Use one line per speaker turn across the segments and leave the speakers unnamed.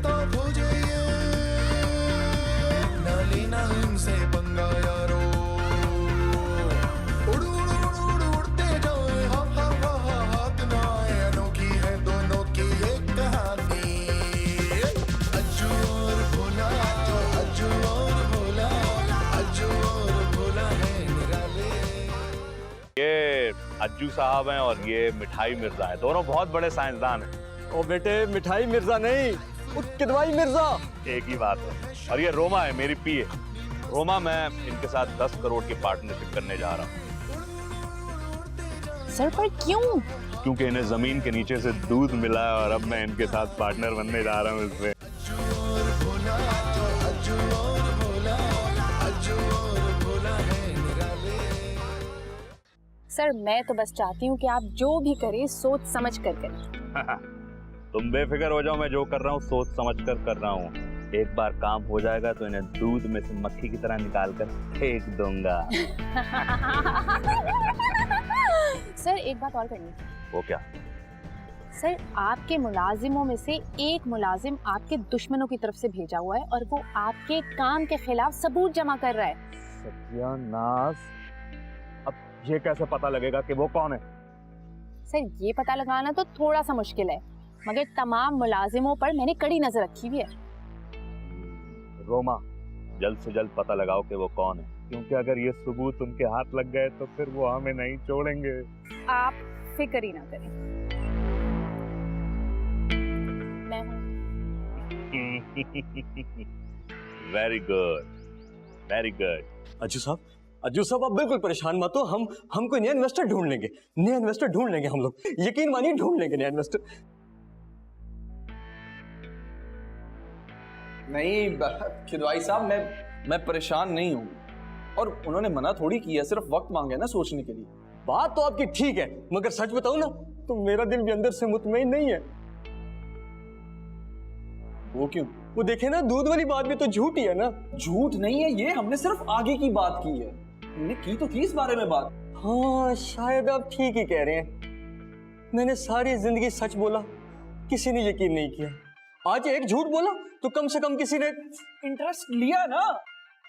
रास्ता खोजे ये, ना लेना इनसे पंगा यारो, उड़ उड़ उड़ उड़ उड़ते जाए, हा हा हा हा हाथ ना आए, अनोखी है दोनों की एक कहानी। अज्जू और भोला, अज्जू और भोला, अज्जू और भोला है निराले।
ये अज्जू साहब हैं और ये मिठाई मिर्जा है, दोनों बहुत बड़े साइंसदान हैं।
ओ बेटे, मिठाई मिर्जा नहीं, वो किदवाई मिर्जा।
एक ही बात है। और ये रोमा है, मेरी पीए। रोमा, मैं इनके साथ 10 करोड़ की पार्टनरशिप करने जा रहा हूँ।
सर पर क्यों?
क्योंकि इन्हें जमीन के नीचे से दूध मिला है और अब मैं इनके साथ पार्टनर बनने जा रहा हूँ इसमें।
अज्जू और भोला, अज्जू और भोला, अज्जू और भोला है निराले।
सर मैं तो बस चाहती हूँ कि आप जो भी करें सोच समझ कर करें।
तुम बेफिक्र हो जाओ, मैं जो कर रहा हूँ सोच समझ कर रहा हूँ। एक बार काम हो जाएगा तो इन्हें दूध में से मक्खी की तरह निकाल कर फेंक दूंगा।
सर एक बात और करनी थी।
वो क्या?
सर आपके मुलाजिमों में से एक मुलाजिम आपके दुश्मनों की तरफ से भेजा हुआ है और वो आपके काम के खिलाफ सबूत जमा कर रहा है।
सत्यानाश, अब ये कैसे पता लगेगा कि वो कौन है?
सर ये पता लगाना तो थोड़ा सा मुश्किल है, मगर तमाम मुलाजिमों पर मैंने कड़ी नजर रखी हुई है।
रोमा, जल्द से जल्द पता लगाओ कि वो कौन है, क्योंकि अगर ये सबूत उनके हाथ लग गए तो फिर वो हमें नहीं छोड़ेंगे।
आप फिक्र ही ना करें, मैं हूँ।
Very good, very good.
Ajju साहब, आप बिल्कुल परेशान मत हो। हम कोई नया इन्वेस्टर ढूंढ लेंगे, हम लोग, यकीन मानिए ढूंढ लेंगे नया इन्वेस्टर।
नहीं खिदवाई साहब, मैं परेशान नहीं हूँ, और उन्होंने मना थोड़ी किया, सिर्फ वक्त मांगे ना सोचने के लिए।
बात तो आपकी ठीक है, मगर सच बताऊं ना तो मेरा दिल भी अंदर से मुतमईन नहीं है।
वो क्यों?
वो देखे ना, दूध वाली बात भी तो झूठ ही है ना।
झूठ नहीं है ये, हमने सिर्फ आगे की बात की है, हमने की तो थी इस बारे में बात।
हाँ शायद आप ठीक ही कह रहे हैं। मैंने सारी जिंदगी सच बोला, किसी ने यकीन नहीं किया। आज एक झूठ बोला तो कम से कम किसी ने
इंटरेस्ट लिया ना।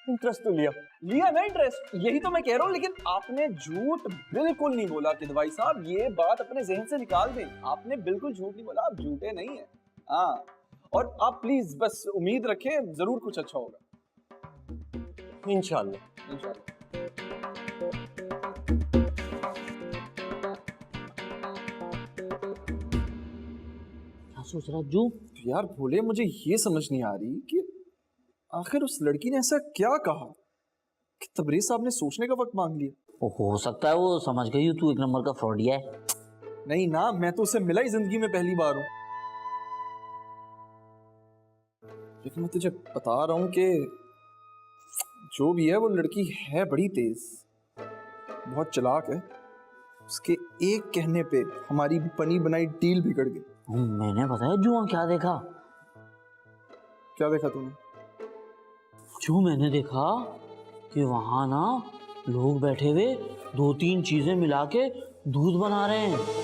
इंटरेस्ट तो लिया
ना इंटरेस्ट, यही तो मैं कह रहा हूँ। लेकिन आपने झूठ बिल्कुल नहीं बोला खिदवाई साहब, ये बात अपने जहन से निकाल दें। आपने बिल्कुल झूठ नहीं बोला, आप झूठे नहीं है। हाँ, और आप प्लीज बस उम्मीद रखें, जरूर कुछ अच्छा होगा
इंशाल्लाह।
क्या सोच रहा जू?
यार भोले, मुझे ये समझ नहीं आ रही कि आखिर उस लड़की ने ऐसा क्या कहा कि तबरेज साहब ने सोचने का वक्त मांग लिया।
हो सकता है वो समझ गई तू एक नंबर का फ्रॉडिया है।
नहीं ना, मैं तो उससे मिला ही जिंदगी में पहली बार हूं। लेकिन मैं तुझे बता रहा हूं कि जो भी है वो लड़की है बड़ी तेज, बहुत चालाक है। उसके एक कहने पे हमारी बनी बनाई डील बिगड़ गई।
मैंने बताया जुआ क्या देखा?
क्या देखा तूने?
जो मैंने देखा कि वहां ना लोग बैठे हुए 2-3 चीजें मिला के दूध बना रहे हैं।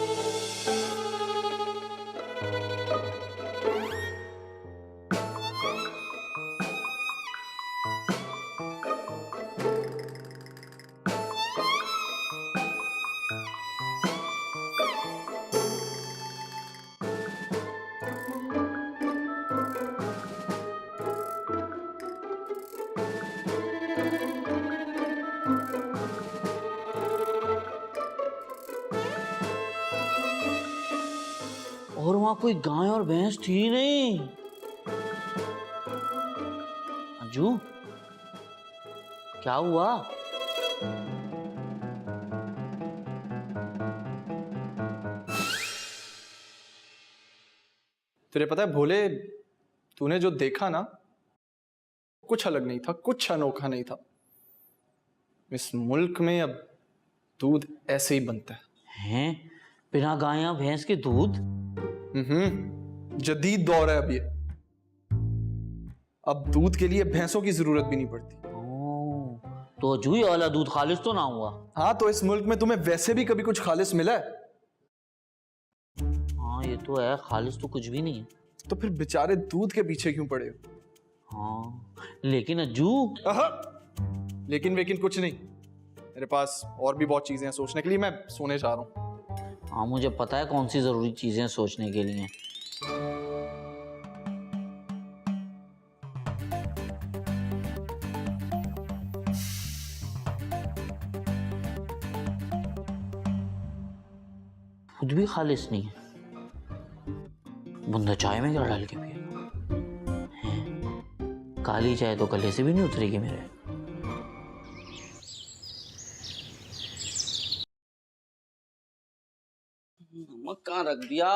और वहां कोई गाय और भैंस थी नहीं। अंजू, क्या हुआ?
तुझे पता है भोले, तूने जो देखा ना कुछ अलग नहीं था, कुछ अनोखा नहीं था। इस मुल्क में अब दूध ऐसे ही बनता है।
हैं? बिना गाय या भैंस के दूध?
जदीद दौर है अब ये। अब दूध के लिए भैंसों की जरूरत भी नहीं पड़ती।
तो अजू ये वाला दूध खालिस तो ना हुआ?
हाँ, तो इस मुल्क में तुम्हें वैसे भी कभी कुछ खालिस मिला है?
हाँ ये तो है, खालिस तो कुछ भी नहीं है।
तो फिर बेचारे दूध के पीछे क्यों पड़े हो?
हाँ लेकिन अज्जू,
आहा! लेकिन कुछ नहीं, मेरे पास और भी बहुत चीजें हैं सोचने के लिए। मैं सोने जा रहा हूँ।
हाँ मुझे पता है कौन सी जरूरी चीजें सोचने के लिए। खुद भी खालिस नहीं है, बंदा चाय में क्या डाल के पिएगा? हैं? काली चाय तो गले से भी नहीं उतरेगी मेरे। नमक कहाँ रख दिया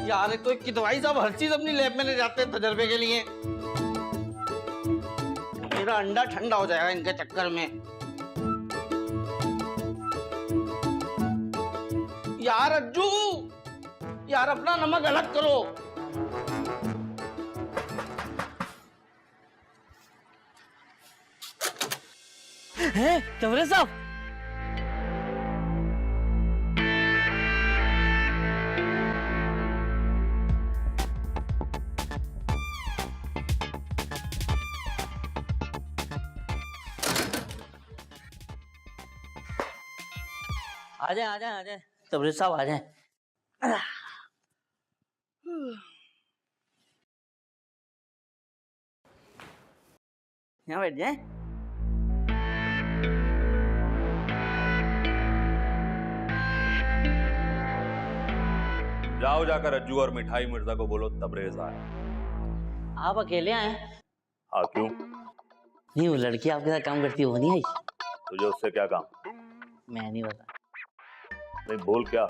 यार? एक तो एक दवाई साहब हर चीज अपनी लैब में ले जाते हैं तजर्बे के लिए। मेरा अंडा ठंडा हो जाएगा इनके चक्कर में। यार अज्जू, यार अपना नमक अलग करो। हैं तवरे साहब, आ जाए तबरेज साहब आ जाए। यहाँ बैठ जाए।
जाओ जाकर अज्जू और मिठाई मिर्जा को बोलो तबरेज आए।
आप अकेले आए?
हाँ क्यों?
नहीं वो लड़की आपके साथ काम करती है, वो नहीं आई?
तुझे उससे क्या काम?
मैं नहीं बता।
नहीं बोल क्या?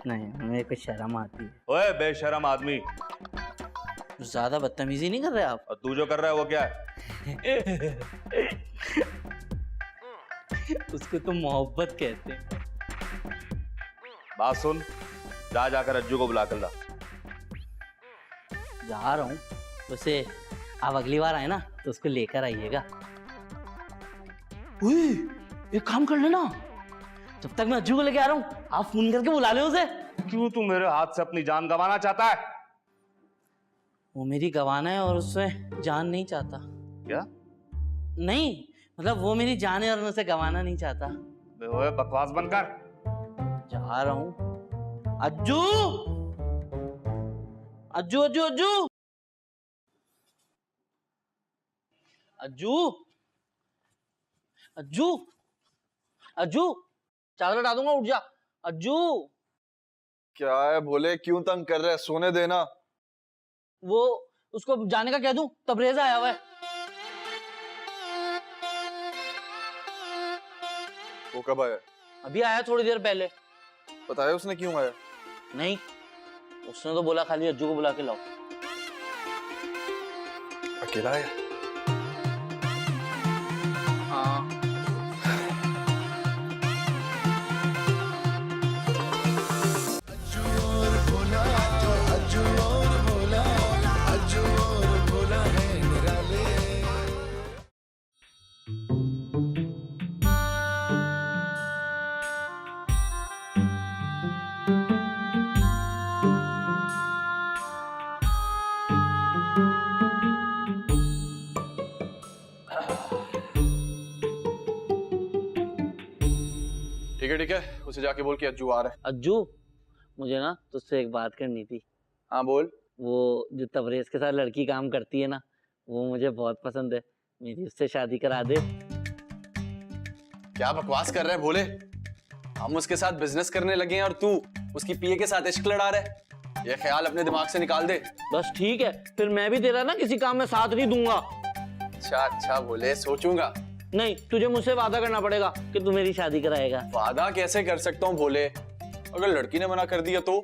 नहीं मेरे को शर्म आती है।
ओए बेशरम आदमी,
ज्यादा बदतमीजी नहीं कर रहे आप?
और तू जो कर रहा है वो क्या है?
उसको तो मोहब्बत कहते हैं।
बात सुन, जाकर अज्जू को बुला कर ला।
जा रहा हूँ, उसे आप अगली बार आए ना तो उसको लेकर आइएगा। एक काम कर लेना, जब तक मैं अज्जू को लेके आ रहा हूँ आप फोन करके बुला ले उसे।
क्यों तू मेरे हाथ से अपनी जान गंवाना चाहता है?
वो मेरी गंवाना है और उससे जान नहीं चाहता।
क्या?
नहीं मतलब वो मेरी जान है और मैं उसे गंवाना नहीं चाहता।
ओए बकवास बंद कर।
जा रहा हूँ। अज्जू अज्जू अज्जू अज्जू अज्जू अज्जू अज्जू, चादर हटा दूंगा, उठ जा। अज्जू।
क्या है भोले, क्यों तंग कर रहे हैं? सोने देना।
वो उसको जाने का कह दूं? तबरेज आया हुआ है।
वो कब आया?
अभी आया थोड़ी देर पहले।
बताया उसने क्यों आया?
नहीं, उसने तो बोला खाली अज्जू को बुला के लाओ।
अकेला आया?
हाँ।
ठीक है, उसे जाके बोल के अज्जू आ रहा है।
अज्जू, मुझे ना तुझसे एक बात करनी थी।
हाँ बोल।
वो जो तबरेज के साथ लड़की काम करती है ना, वो मुझे बहुत पसंद है, मेरी उससे शादी करा दे।
क्या बकवास कर रहे हैं भोले? हम उसके साथ बिजनेस करने लगे हैं और तू उसकी पीए के साथ इश्क लड़ा रहे। ये ख्याल अपने दिमाग से निकाल दे।
बस ठीक है, फिर मैं भी तेरा ना किसी काम में साथ नहीं दूंगा।
अच्छा भोले, सोचूंगा।
नहीं, तुझे मुझसे वादा करना पड़ेगा कि तू मेरी शादी कराएगा।
वादा कैसे कर सकता हूँ भोले? अगर लड़की ने मना कर दिया तो?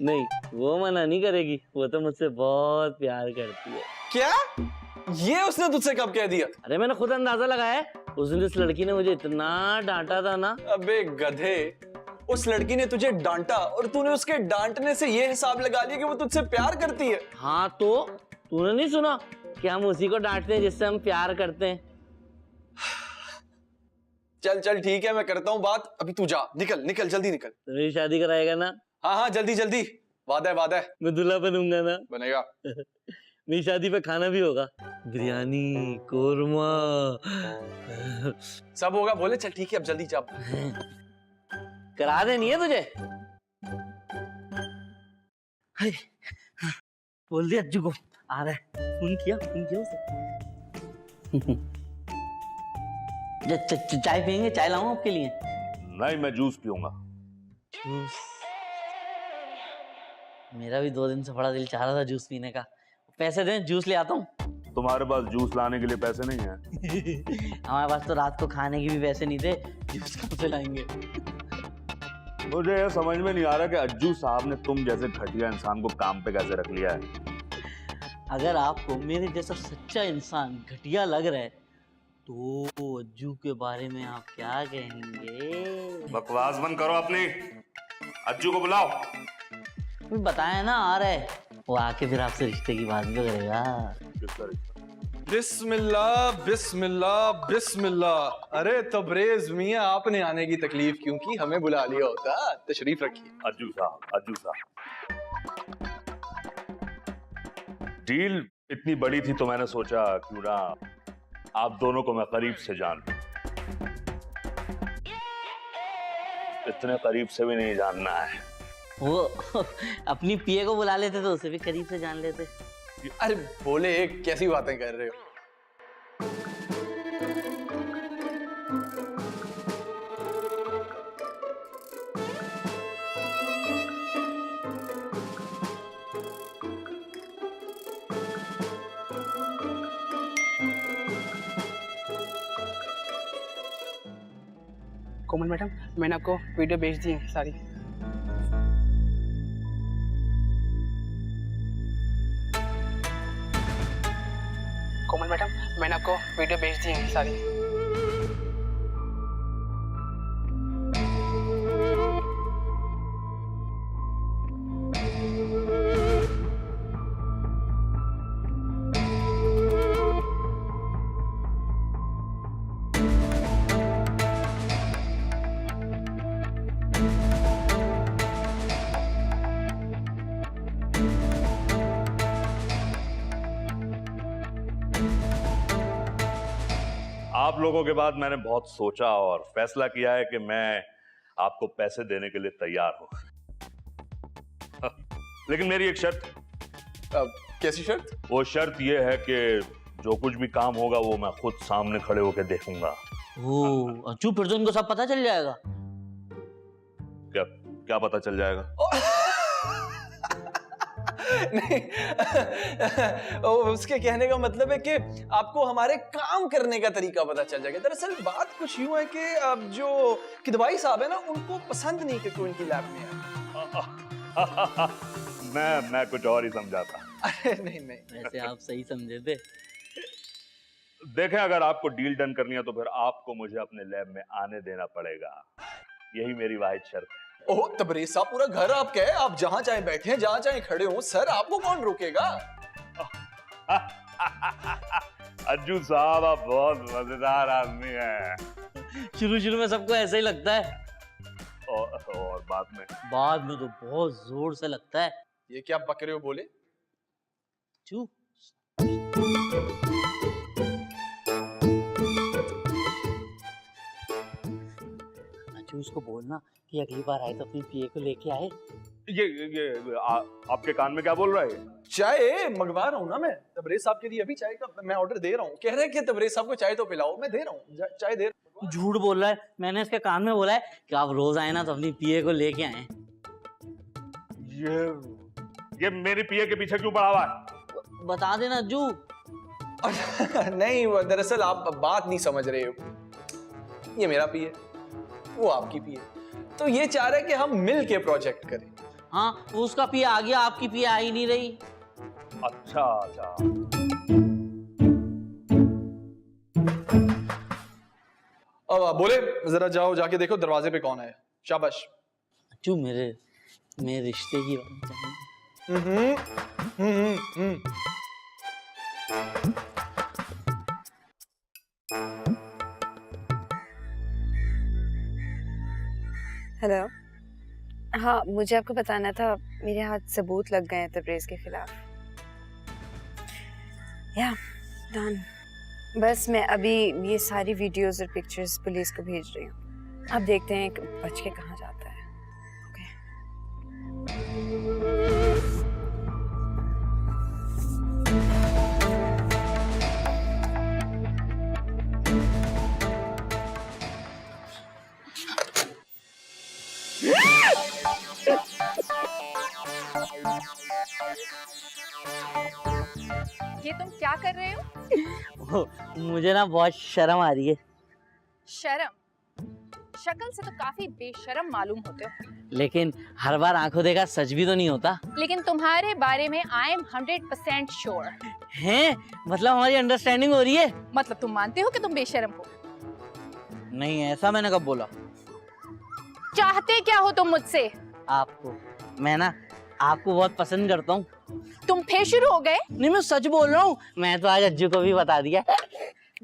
नहीं, वो मना नहीं करेगी, वो तो मुझसे बहुत प्यार करती है।
क्या? ये उसने तुझसे कब कह दिया?
अरे मैंने खुद अंदाजा लगाया है। उस दिन इस लड़की ने मुझे इतना डांटा था ना।
अबे गधे, उस लड़की ने तुझे डांटा और तूने उसके डांटने से ये हिसाब लगा लिया कि वो तुझसे प्यार करती है।
हाँ तो तूने नहीं सुना कि हम उसी को डांटते हैं जिससे हम प्यार करते हैं?
चल चल ठीक है, मैं करता हूँ बात, अभी तू जा, निकल निकल जल्दी निकल।
तो मेरी शादी कराएगा ना?
हाँ हाँ जल्दी जल्दी, वादा है वादा है।
मैं दूल्हा बनूंगा ना?
बनेगा।
मेरी शादी पे खाना भी होगा, बिरयानी, कोरमा।
सब होगा बोले। चल ठीक है अब जल्दी जा।
करा देनी है तुझे? हाय, बोल दिया अज्जू को आ रहा है। फोन किया उसे। चाय पियेंगे? चाय लाऊं आपके लिए?
नहीं, मैं जूस पीऊंगा।
जूस? मेरा भी 2 दिन से बड़ा दिल चाह रहा था जूस पीने का। पैसे दें, जूस ले आता हूँ।
तुम्हारे पास जूस लाने के लिए पैसे नहीं हैं?
हमारे पास तो रात को खाने के भी पैसे नहीं थे, जूस कहाँ से लाएंगे?
मुझे यह समझ में नहीं आ रहा कि अज्जू साहब ने तुम जैसे घटिया इंसान को काम पे कैसे रख लिया है।
अगर आपको मेरे जैसा सच्चा इंसान घटिया लग रहा है तो अज्जू के बारे में आप क्या कहेंगे?
बकवास बंद करो अपनी। अज्जू को बुलाओ।
बताया ना आ रहा है, वो आके फिर आपसे रिश्ते की बात भी करेगा।
बिस्मिल्लाह बिस्मिल्लाह बिस्मिल्लाह। अरे तबरेज मियां, आपने आने की तकलीफ क्यों की? हमें बुला लिया होता। तशरीफ रखिए।
अज्जू साहब, डील इतनी बड़ी थी तो मैंने सोचा क्यों ना आप दोनों को मैं करीब से जान लूं। इतने करीब से भी नहीं जानना है।
वो अपनी पीए को बुला लेते तो उसे भी करीब से जान लेते।
अरे बोले कैसी बातें कर रहे हो?
कोमल मैडम, मैंने आपको वीडियो भेज दी है सारी। कोमल मैडम, मैंने आपको वीडियो भेज दी है सारी।
आप लोगों के बाद मैंने बहुत सोचा और फैसला किया है कि मैं आपको पैसे देने के लिए तैयार हूं। लेकिन मेरी एक शर्त।
कैसी शर्त?
वो शर्त ये है कि जो कुछ भी काम होगा वो मैं खुद सामने खड़े होकर देखूंगा।
ओ अज्जू, फिर तो उनको सब पता चल जाएगा।
क्या क्या पता चल जाएगा?
नहीं उसके कहने का मतलब है कि आपको हमारे काम करने का तरीका पता चल जाएगा। दरअसल बात कुछ यूं है कि अब जो किदवाई साहब है ना, उनको पसंद नहीं कि कोई इनकी लैब में आए।
मैं कुछ और ही समझा था।
अरे नहीं नहीं,
वैसे आप सही समझे थे।
देखें, अगर आपको डील डन करनी है तो फिर आपको मुझे अपने लैब में आने देना पड़ेगा। यही मेरी वाहिद शर्त है।
ओह तबरेज साहब, पूरा घर आपका है, आप जहां चाहे बैठे हैं, जहां चाहे खड़े हो। सर आपको कौन रोकेगा?
अज्जू साहब, आप बहुत मजेदार आदमी हैं।
शुरू में सबको ऐसा ही लगता है,
और
बाद में तो बहुत जोर से लगता है।
ये क्या बक रहे हो? बोले
चू उसको बोलना कि अगली बार आए तो अपनी पीए को लेके आए।
आपके कान में क्या बोल रहा है?
चाय मंगवा रहा हूँ ना मैं तबरेज साहब के लिए। अभी चाय का मैं ऑर्डर दे रहा हूँ। कह रहे हैं कि तबरेज साहब को चाय तो पिलाओ। मैं दे रहा हूँ, चाय दे रहा हूँ।
झूठ बोल रहा है। मैंने इसके कान में बोला है कि आप रोज आए ना तो अपनी पीए को लेके आए।
ये मेरी पीए के पीछे क्यों पड़ा हुआ है?
बता देना अज्जू।
नहीं, दरअसल आप बात नहीं समझ रहे हो। ये मेरा पीए, वो आपकी पीए, तो ये चाह रहे कि हम मिल के प्रोजेक्ट करें।
हाँ, उसका पिए आ गया, आपकी पिए आ ही नहीं रही।
अच्छा।
अब बोले जरा जाओ, जाके देखो दरवाजे पे कौन है। शाबाश।
अज्जू, मेरे रिश्ते की बात है।
हेलो। हाँ, मुझे आपको बताना था, मेरे हाथ सबूत लग गए हैं तबरेज़ के खिलाफ। या डन। बस मैं अभी ये सारी वीडियोस और पिक्चर्स पुलिस को भेज रही हूँ। अब देखते हैं कि बच के कहाँ जाता है। ओके।
ये तुम क्या कर रहे हो?
मुझे ना बहुत शर्म आ रही है।
शर्म? शक्ल से तो काफी बेशर्म मालूम होते हो।
लेकिन हर बार आंखों देखा सच भी तो नहीं होता।
लेकिन तुम्हारे बारे में आई एम 100% श्योर।
हैं? मतलब हमारी अंडरस्टैंडिंग हो रही है?
मतलब तुम मानते हो कि तुम बेशर्म हो?
नहीं, ऐसा मैंने कब बोला?
चाहते क्या हो तुम मुझसे?
आपको मैं ना आपको बहुत पसंद करता हूँ।
तुम फिर शुरू हो गए?
नहीं, मैं सच बोल रहा हूँ। मैं तो आज अज्जू को भी बता दिया।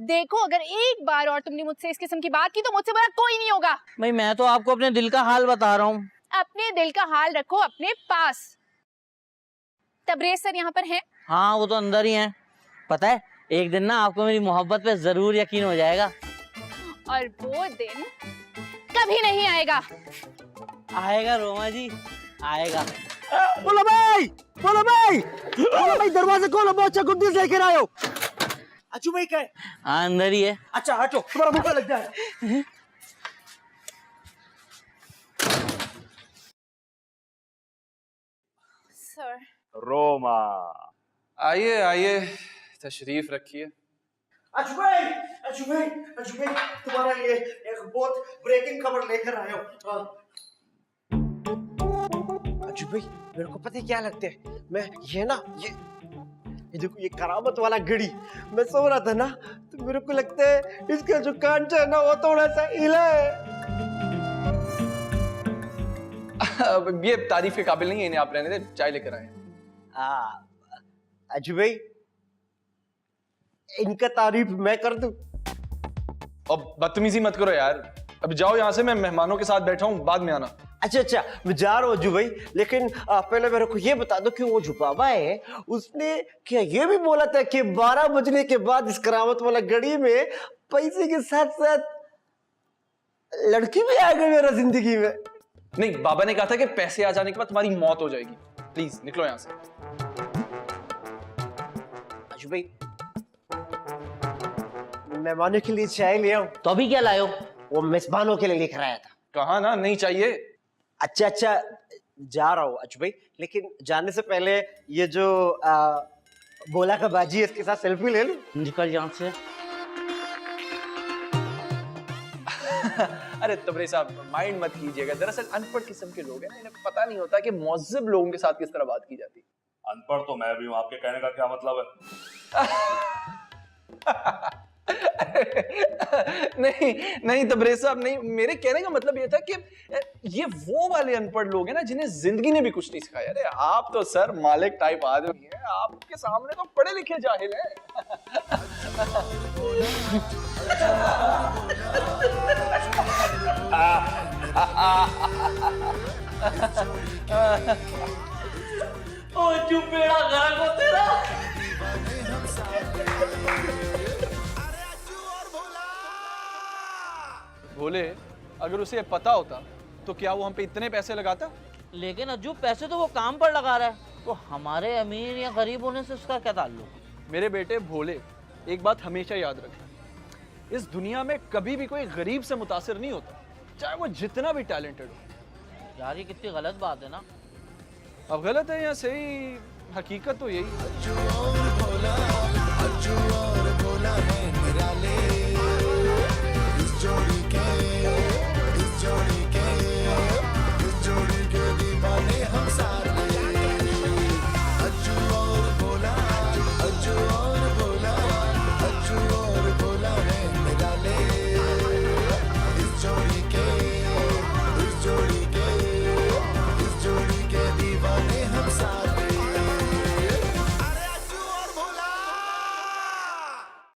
देखो, अगर एक बार और तुमने मुझसे इस किस्म की बात की तो मुझसे बड़ा कोई नहीं होगा।
भाई मैं तो आपको अपने दिल का हाल बता रहा हूँ।
अपने दिल का हाल रखो अपने पास। तबरेज़ सर यहाँ पर हैं?
हाँ, वो तो अंदर ही हैं। पता है, एक दिन ना आपको मेरी मोहब्बत पे जरूर यकीन हो जाएगा।
और वो दिन कभी नहीं आएगा।
आएगा रोमा जी, आएगा।
बोलो भाई, बोलो भाई, बोलो भाई, दरवाजा खोलो, बहुत अच्छा गुड न्यूज़ लेकर आए हो। अज्जू भाई क्या है?
हाँ, अंदर ही है।
अच्छा हटो, तुम्हारा मुंह लग जाए।
सर।
रोमा,
आइए आइए, तशरीफ रखिए।
अज्जू भाई, अज्जू भाई, अज्जू भाई, तुम्हारे लिए एक बहुत ब्रेकिंग खबर लेकर आए हो।
अज्जू भाई, मेरे को पता है क्या लगता है, मैं ये देखो, ये करामत वाला घड़ी, मैं सो रहा था ना, तो मेरे को लगता है इसका जो कांचा है ना, वो थोड़ा सा हिला है।
ये तारीफ के काबिल नहीं है, इन्हें आप रहने दे, चाय लेकर आए।
अज्जू भाई, इनका तारीफ मैं कर दूं?
अब बदतमीजी मत करो यार, अभी जाओ यहाँ से, मैं मेहमानों के साथ बैठा हूँ, बाद में आना।
अच्छा, मैं जा रहा हूँ अज्जू भाई, लेकिन पहले मेरे को ये बता दो कि वो जो बाबा है, उसने क्या ये भी बोला था कि 12 बजने के बाद इस करामत वाला घड़ी में पैसे के साथ साथ लड़की भी आ गई मेरा जिंदगी में?
नहीं, बाबा ने कहा था कि पैसे आ जाने के बाद तुम्हारी मौत हो जाएगी। प्लीज निकलो यहाँ से।
अज्जू भाई, मेहमानों के लिए चाय ले आओ।
तो अभी क्या लायो?
वो मेजबानों के लिए लेकर आया था।
कहा ना नहीं चाहिए।
अच्छा, जा रहा हूँ अज्जू भाई, लेकिन जाने से पहले ये जो बोला का बाजी है, इसके साथ सेल्फी ले लूं?
निकल यहाँ से।
अरे तबरेज़ साहब, माइंड मत कीजिएगा, दरअसल अनपढ़ किस्म के लोग हैं, इन्हें पता नहीं होता कि मुअज़्ज़ब लोगों के साथ किस तरह बात की जाती है।
अनपढ़ तो मैं भी हूँ, आपके कहने का क्या मतलब है?
नहीं तबरेज़ साहब, नहीं, मेरे कहने का मतलब ये था कि ये वो वाले अनपढ़ लोग हैं ना, जिन्हें जिंदगी ने भी कुछ नहीं सिखाया। अरे आप तो सर मालिक टाइप आदमी हैं, आपके सामने तो पढ़े लिखे जाहिल हैं।
ओ चुपेड़ा गरक हो तेरा।
बोले, अगर उसे पता होता तो क्या वो हम पे इतने पैसे लगाता?
लेकिन अज्जू, पैसे तो वो काम पर लगा रहा है, तो हमारे अमीर या गरीब होने से उसका क्या ताल्लुक?
मेरे बेटे भोले, एक बात हमेशा याद रखना, इस दुनिया में कभी भी कोई गरीब से मुतासिर नहीं होता, चाहे वो जितना भी टैलेंटेड हो।
यार ये कितनी गलत बात है ना।
अब गलत है या सही, हकीकत तो यही है।
अज्जू और भोला